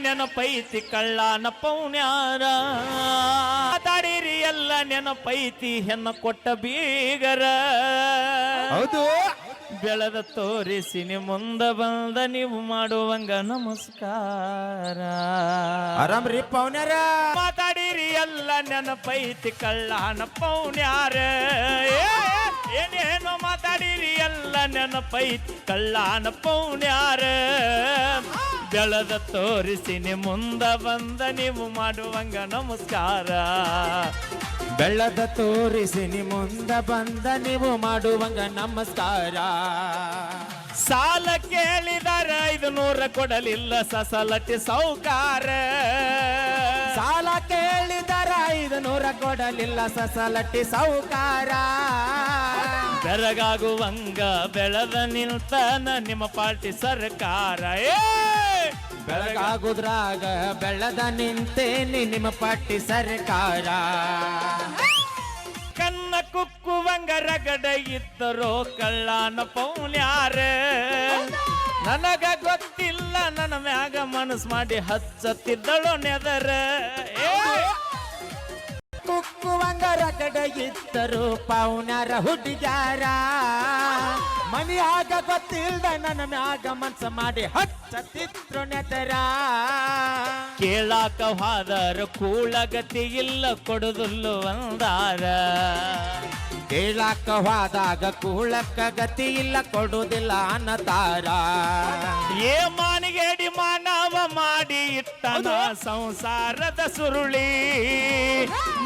ನೆನಪೈತಿ ಕಳ್ಳನ ಪೌಣ್ಯಾರ ಮಾತಾಡಿರಿ ಎಲ್ಲ ನೆನಪೈತಿ ಹೆಣ್ಣ ಕೊಟ್ಟ ಬೀಗರ ಹೌದು ಬೆಳೆದ ತೋರಿಸಿ ಮುಂದ ಬಂದ ನೀವು ಮಾಡುವಂಗ ನಮಸ್ಕಾರ ಆರಾಮ್ರಿ ಪೌನ್ಯಾರ ಮಾತಾಡಿರಿ ಎಲ್ಲ ನೆನಪೈತಿ ಕಳ್ಳನ ಪೌಣ್ಯಾರ ಏನೇನೋ ಮಾತಾಡಿರಿ ಎಲ್ಲ ನೆನಪೈತಿ ಕಳ್ಳನ ಪೌಣ್ಯಾರ ಬೆಳೆದ ತೋರಿಸಿ ಮುಂದ ಬಂದ ನೀವು ಮಾಡುವಂಗ ನಮಸ್ಕಾರ ಬೆಳ್ಳದ ತೋರಿಸಿ ಮುಂದ ಬಂದ ನೀವು ಮಾಡುವಂಗ ನಮಸ್ಕಾರ ಸಾಲ ಕೇಳಿದಾರ 500 ಕೊಡಲಿಲ್ಲ ಸಸಲಟಿ ಸೌಕಾರ ಸಾಲ ಕೇಳಿದರ 500 ಕೊಡಲಿಲ್ಲ ಸಸಲಟಿ ಸೌಕಾರ ಬೆರಗಾಗುವಂಗ ಬೆಳೆದ ನಿಲ್ತಾನ ನಿಮ್ಮ ಪಾರ್ಟಿ ಸರ್ಕಾರ ಬೆಳಗಾಗುದ್ರಾಗ ಬೆಳ್ಳದ ನಿಂತೇನಿ ನಿಮ್ಮ ಪಟ್ಟಿ ಸರ್ಕಾರ ಕನ್ನ ಕುಕ್ಕುವಂಗ ರಗಡ ಇದ್ದರೋ ಕಳ್ಳನ ಪೌಣ್ಯಾರ ನನಗ ಗೊತ್ತಿಲ್ಲ ನನ್ನ ಮ್ಯಾಗ ಮನಸ್ ಮಾಡಿ ಹಚ್ಚತ್ತಿದ್ದಳು ನೆದರ ಕುಕ್ಕುವಂಗ ರಗಡ ಇದ್ದರು ಪೌನ್ಯಾರ ಹುಡುಗ್ಯಾರ ಮನಿಯಾಗ ಗೊತ್ತಿಲ್ದ ನನ್ನ ಮ್ಯಾಗ ಮನ್ಸ ಮಾಡಿ ಹಚ್ಚತ್ತಿದ್ರು ನೆದರ ಕೇಳಾಕ ಹಾದರ ಕೂಳಗತಿ ಇಲ್ಲ ಕೊಡುದುಲ್ಲು ಒಂದಾರ ಕೇಳಾಕ ಹೋದಾಗ ಕೂಳಕ್ಕ ಗತಿ ಇಲ್ಲ ಕೊಡುವುದಿಲ್ಲ ಅನ್ನತಾರ ಏ ಮಾನಿಗೇಡಿ ಮಾನವ ಮಾಡಿ ಇಟ್ಟನ ಸಂಸಾರದ ಸುರುಳಿ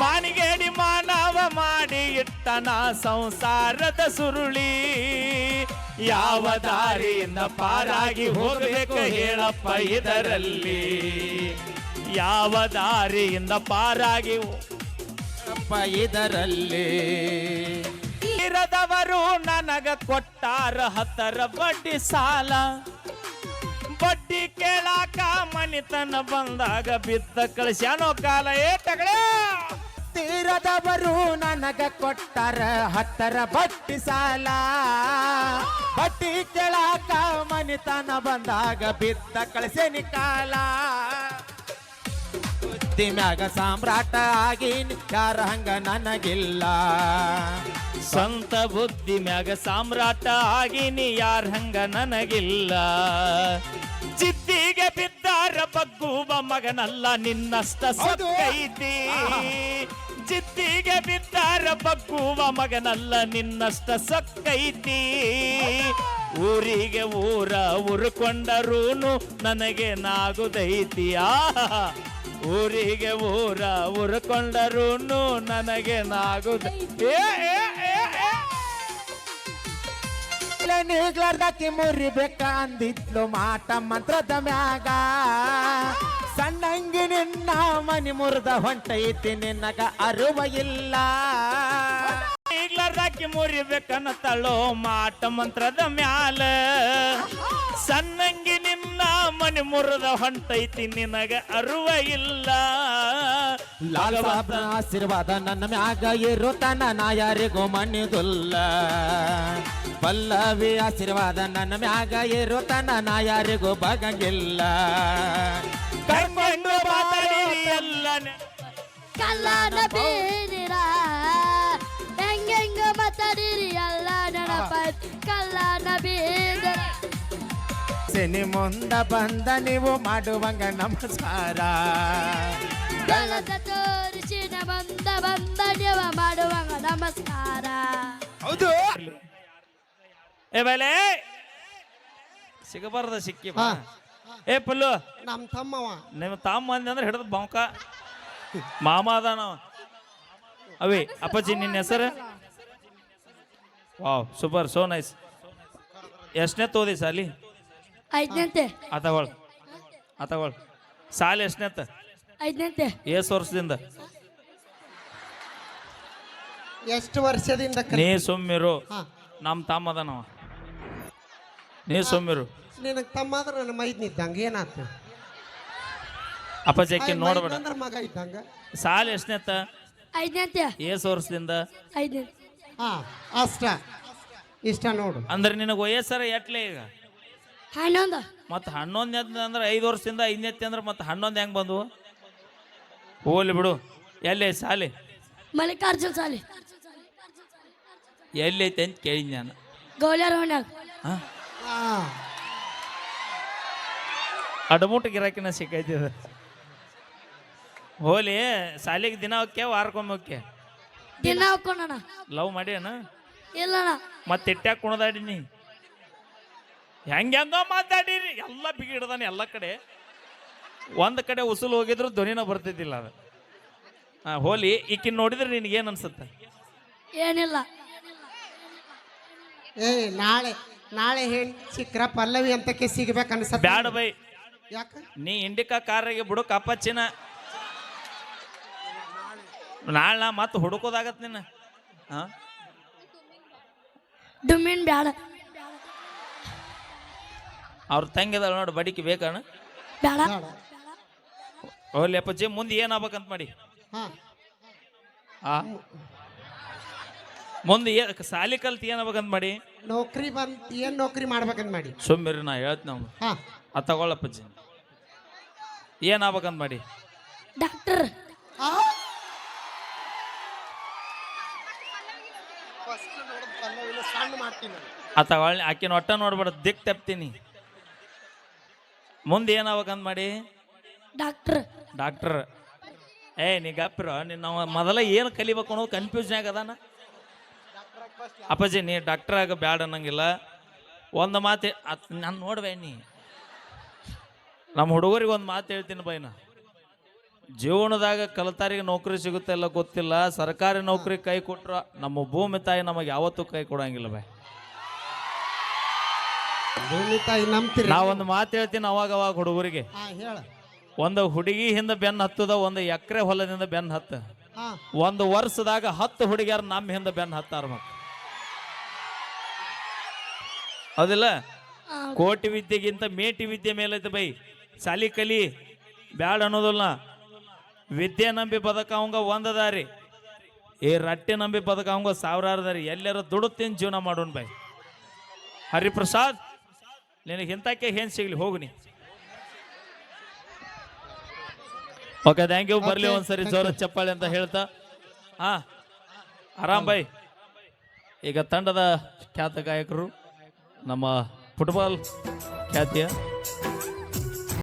ಮಾನಿಗೇಡಿ ಮಾನವ ಮಾಡಿ ಇಟ್ಟನ ಸಂಸಾರದ ಸುರುಳಿ ಯಾವ ದಾರಿಯಿಂದ ಪಾರಾಗಿ ಹೋಗಬೇಕು ಹೇಳಪ್ಪ ಇದರಲ್ಲಿ ಯಾವ ದಾರಿಯಿಂದ ಪಾರಾಗಿ ಇದರಲ್ಲಿ ಇರದವರು ನನಗ ಕೊಟ್ಟಾರ 10 ಬಡ್ಡಿ ಸಾಲ ಬಡ್ಡಿ ಕೇಳಾಕ ಮನಿತನ ಬಂದಾಗ ಬಿದ್ದ ಕಳಿಸ್ಯಾನೋ ಕಾಲ ಏಟಗಳೇ ತೀರದವರು ನನಗ ಕೊಟ್ಟಾರ 10 ಬಡ್ಡಿ ಸಾಲ ಬಡ್ಡಿ ಕೇಳಾಕ ಮನಿತನ ಬಂದಾಗ ಬಿದ್ದ ಕಳಿಸೇನಿ ಕಾಲ ಮ್ಯಾಗ ಸಾಮ್ರಾಟ ಆಗೀನಿ ಯಾರ ಹಂಗ ನನಗಿಲ್ಲ ಸ್ವಂತ ಬುದ್ಧಿ ಮ್ಯಾಗ ಸಾಮ್ರಾಟ ಆಗೀನಿ ಯಾರ ಹಂಗ ನನಗಿಲ್ಲ ಚಿದ್ದಿಗೆ ಬಿದ್ದಾರ ಬಗ್ಗುವ ಮಗನಲ್ಲ ನಿನ್ನಷ್ಟ ಸೊಕ್ಕೈತಿ ಚಿದ್ದಿಗೆ ಬಿದ್ದಾರ ಬಗ್ಗುವ ಮಗನಲ್ಲ ನಿನ್ನಷ್ಟ ಸೊಕ್ಕೈತಿ ಊರಿಗೆ ಉರ್ಕೊಂಡರೂನು ನನಗೆ ನಾಗುದೈತಿಯಾ ಊರಿಗೆ ಉರ್ಕೊಂಡರೂನು ನನಗೆ ನಾಗುದ ನೀಗ್ಲಾರ್ದಕ್ಕೆ ಮುರಿಬೇಕ ಅಂದಿದ್ಲು ಮಾಟ ಮಂತ್ರದ ಮ್ಯಾಗ ಸಣ್ಣಂಗಿ ನಿನ್ನ ಮನಿ ಮುರಿದ ಹೊಂಟೈತಿ ನಿನ್ನಗ ಅರುವ ಇಲ್ಲ ಈಗ್ಲಾರ್ದಾಕಿ ಮುರಿಬೇಕನ್ನತ್ತಳೋ ಮಾಟ ಮಂತ್ರದ ಮ್ಯಾಲ ಸಣ್ಣಂಗಿ ನಿನ್ನ ಮನಿ ಮುರಿದ ಹೊಂಟೈತಿ ನಿನಗ ಅರುವ ಇಲ್ಲ ಲಾಲ ಸಾಬ್ರ ಆಶೀರ್ವಾದ ನನ್ನ ಮ್ಯಾಗ ಇರುತ್ತಾನ ನಾ ಯಾರಿಗೂ ಮಣಿದುಲ್ಲ ಪಲ್ಲವಿ ಆಶೀರ್ವಾದ ನನ್ನ ಮ್ಯಾಗ ಇರುತ್ತಾನ ನಾ ಯಾರಿಗೂ ಬಗಂಗಿಲ್ಲ ಕರ್ಕೊಂಡು ಮಾತಾಡಿರಿ ಎಲ್ಲ ಕಳ್ಳನ ಬೀದಿರ ಹೆಂಗೆಂಗ ಮಾತಾಡಿರಿ ಎಲ್ಲ ನೆನಪ ಕಳ್ಳನ ಬೀದಿರ ಸಿನಿ ಮುಂದ ಬಂದ ನೀವು ಮಾಡುವಂಗ ನಮಸ್ಕಾರ ಬೆಳದ ತೋರಿಸಿನ ಬಂದ ಬಂದ ನೀವು ಮಾಡುವಂಗ ನಮಸ್ಕಾರ ಹೌದು ಏ ಬಲೆ ಸಿಗಬಾರ್ದ ಸಿಕ್ಕಿ ಏ ಪಲ್ಲು ನಮ್ಮ ತಮ್ಮವ ನಿಮ್ಮ ತಮ್ಮ ಅಂದ ಅಂದ್ರೆ ಹಿಡಿದ ಬಾಂಕ ಮಾಮ ಅದಾನವ ಅವೇ ಅಪ್ಪಾಜಿ ನಿನ್ನ ಹೆಸರು ವಾವ್ ಸೂಪರ್ ಸೋ ನೈಸ್ ಎಷ್ಟನೇ ತೋದಿ ಸಾಲಿ ಐದನೇಂತೆ ಆತಗೊಳ್ ಸಾಲಿ ಎಷ್ಟನೇತ ಐದನೇಂತೆ ಎಷ್ಟು ವರ್ಷದಿಂದ ಎಷ್ಟು ವರ್ಷದಿಂದ ನೀ ಸುಮ್ಮಿರು ನಮ್ಮ ತಮ್ಮ ಅದಾನವ ನೀ ಸುಮ್ಮಿರು ನಿನಗೆ ತಮ್ಮ ಆದ್ರೆ ನನ್ನ ಮೈದ್ನ ಇದ್ದಂಗ ಏನಾಯ್ತು ಅಪ್ಪಾಜಿ ಅಕ್ಕಿ ನೋಡ್ಬೇಡ ಅಂದ್ರೆ ಮಗ ಇದ್ದಂಗ ಸಾಲಿ ಎಷ್ಟನೇತ ಐದನೇಂತೆ ಎಷ್ಟು ವರ್ಷದಿಂದ ಐದನೇಂತೆ ಹಾ ಅಷ್ಟ ಇಷ್ಟ ನೋಡು ಅಂದ್ರೆ ನಿನಗೆ ವಯಸ್ಸರ ಎಟ್ಲೆ ಈಗ 11 ಮತ್ತು 11 ಅಂದ್ರೆ 5 ವರ್ಷದಿಂದ 5 ಅಂದ್ರೆ ಮತ್ತೆ 11 ಹೆಂಗೆ ಬಂದು ಹೋಗ್ಲಿ ಬಿಡು. ಎಲ್ಲಿ ಸಾಲಿ ಮಲ್ಲಿಕಾರ್ಜುನ್ ಸಾಲಿ ಎಲ್ಲೈತೆ ಅಂತ ಕೇಳಿದ್ ನಾನು. ಗೌಲ್ಯಾರ ಓಣ್ಯಾಗ ಹಾಂ ಆ, ಅಡಮುಟ ಗಿರಾಕಿನ ಸಿಕ್ಕೈತಿದ. ಹೋಲಿ ಸಾಲಿಗೆ ದಿನ ಹೋಗ್ಯ ವಾರಕ್ಕೊಮ್ಮೆ ಹೋಗ್ಯ? ದಿನ ಹಾಕೋಣ ಲವ್ ಮಾಡ್ಯಾನ ಇಲ್ಲಣ್ಣ ಮತ್ತೆ ಇಟ್ಟ್ಯಾಕ ಕುಣದಾಡಿನಿ ಹೆಂಗೋ ಮಾತಾಡಿರಿ ಎಲ್ಲ ಬಿಗಿಡ್ದಾನೆ ಎಲ್ಲ ಕಡೆ. ಒಂದು ಕಡೆ ಉಸುಲು ಹೋಗಿದ್ರು ಧ್ವನಿನ ಬರ್ತಿದ್ದಿಲ್ಲ ಅದು. ಹೋಲಿ ಈಕಿನ್ ನೋಡಿದ್ರೆ ನಿನಗೇನು ಅನ್ಸುತ್ತೆ? ಏನಿಲ್ಲ ಏ ನಾಳೆ ನಾಳೆ ಹೆಣ್ ಸಿಕ್ಕ್ರ ಪಲ್ಲವಿ ಅಂತಕ್ಕೆ ಸಿಗ್ಬೇಕು ಅನ್ಸತ್ತ. ಬ್ಯಾಡ ಬೈ, ಯಾಕ ನೀ ಇಂಡಿಕಾ ಕಾರಿಗೆ ಬಿಡು ಕಪ್ಪಚ್ಚಿನ. ನಾಳೆ ನಾ ಮತ್ತೆ ಹುಡುಕೋದಾಗತ್ ನಿನ್ನ. ಹಾಂ ಡುಮ್ಮಿನ್ ಬ್ಯಾಡ ಅವ್ರ ತಂಗಿದಾಳ ನೋಡಿ ಬಡಿಕೆ ಬೇಕಣ್ಣ. ಬ್ಯಾಡ ಬೇಡ. ಹೋಗ್ಲಿ ಅಪ್ಪಾಜಿ ಮುಂದೆ ಏನಾಗ್ಬೇಕಂತ ಮಾಡಿ? ಹಾ ಆ ಮುಂದೆ ಸಾಲಿ ಕಲ್ತು ಏನಾಗ್ಬೇಕಂತ ಮಾಡಿ? ನೌಕರಿ ಬಂದ್ ಏನ್ ನೌಕರಿ ಮಾಡ್ಬೇಕಂತ ಮಾಡಿ. ಸುಮ್ಮಿರಿ ನಾ ಹೇಳ್ತೀನಿ ನಾವು. ಹಾ ಅದು ತಗೊಳ್ಳಪ್ಪಜ್ಜಿ ಏನಾಗ್ಬೇಕಂತ ಮಾಡಿ? ಡಾಕ್ಟರ್ ಆ? ಸಣ್ಣ ಮಾಡ್ತೀನಿ ನಾನು. ಆ ತಗೊಳ್ಳಿ ಆಕಿನ ಒಟ್ಟ ನೋಡ್ಬೇಡ ದಿಕ್ ತಪ್ತೀನಿ. ಮುಂದೆ ಏನಾಗ್ಬೇಕಂತ ಮಾಡಿ? Doctor doctor. ನೀ ಗಪ್ಪಿರೋ ನಿನ್ನ ಮೊದಲ ಏನು ಕಲಿಬೇಕು ಅನ್ನೋದು ಕನ್ಫ್ಯೂಷನ್ ಆಗದಾನ. ಅಪ್ಪಾಜಿ ನೀ ಡಾಕ್ಟರ್ ಆಗ ಬ್ಯಾಡ ಅನ್ನಂಗಿಲ್ಲ. ಒಂದು ಮಾತು ನಾನು ನೋಡ್ಬೇ ನೀ ನಮ್ಮ ಹುಡುಗರಿಗೆ ಒಂದು ಮಾತು ಹೇಳ್ತೀನಿ ಬೈನ. ಜೀವನದಾಗ ಕಲತಾರಿಗೆ ನೌಕರಿ ಸಿಗುತ್ತೆ ಇಲ್ಲ ಗೊತ್ತಿಲ್ಲ. ಸರ್ಕಾರಿ ನೌಕರಿ ಕೈ ಕೊಟ್ರ ನಮ್ಮ ಭೂಮಿ ತಾಯಿ ನಮಗೆ ಯಾವತ್ತೂ ಕೈ ಕೊಡಂಗಿಲ್ಲ ಬೈ. ಭೂಮಿ ತಾಯಿ ನಂಬ್ತೀರಿ? ನಾ ಒಂದು ಮಾತು ಹೇಳ್ತೀನಿ ಅವಾಗ ಅವಾಗ ಹುಡುಗರಿಗೆ. ಹಾ ಹೇಳ. ಒಂದು ಹುಡುಗಿ ಹಿಂದೆ ಬೆನ್ನು ಹತ್ತದ, ಒಂದು ಎಕರೆ ಹೊಲದಿಂದ ಬೆನ್ನು ಹತ್ತ. ಹಾ ಒಂದು ವರ್ಷದಾಗ 10 ಹುಡುಗಿಯರು ನಮ್ಮ ಹಿಂದೆ ಬೆನ್ನು ಹತ್ತಾರ ಮತ್ತೆ. ಹೌದಿಲ್ಲ? ಕೋಟಿ ವಿದ್ಯೆಗಿಂತ ಮೇಟಿ ವಿದ್ಯೆ ಮೇಲೈತೆ ಬೈ. ಸಾಲಿ ಕಲಿ ಬ್ಯಾಡ ಅನ್ನೋದಿಲ್ಲ. ವಿದ್ಯೆ ನಂಬಿ ಬದುಕವಂಗ ಒಂದು ದಾರಿ, ಈ ರಟ್ಟೆ ನಂಬಿ ಬದುಕವಂಗ 1000 ದಾರಿ. ಎಲ್ಲಾರ ದುಡುತ್ತೀನಿ ಜೀವನ ಮಾಡೋಣ ಬೈ. ಹರಿಪ್ರಸಾದ್ ನಿನಗೆ ಇಂಥಕ್ಕೆ ಏನ್ ಸಿಗ್ಲಿ ಹೋಗ್ನಿ. Okay thank you. ಬರ್ಲಿ ಒಂದ್ಸರಿ ಜೋರ ಚಪ್ಪಾಳೆ ಅಂತ ಹೇಳ್ತಾ. ಹಾ ಆರಾಮ್ ಬೈ. ಈಗ ತಂಡದ ಖ್ಯಾತ ಗಾಯಕರು ನಮ್ಮ ಫುಟ್ಬಾಲ್ ಖ್ಯಾತಿಯ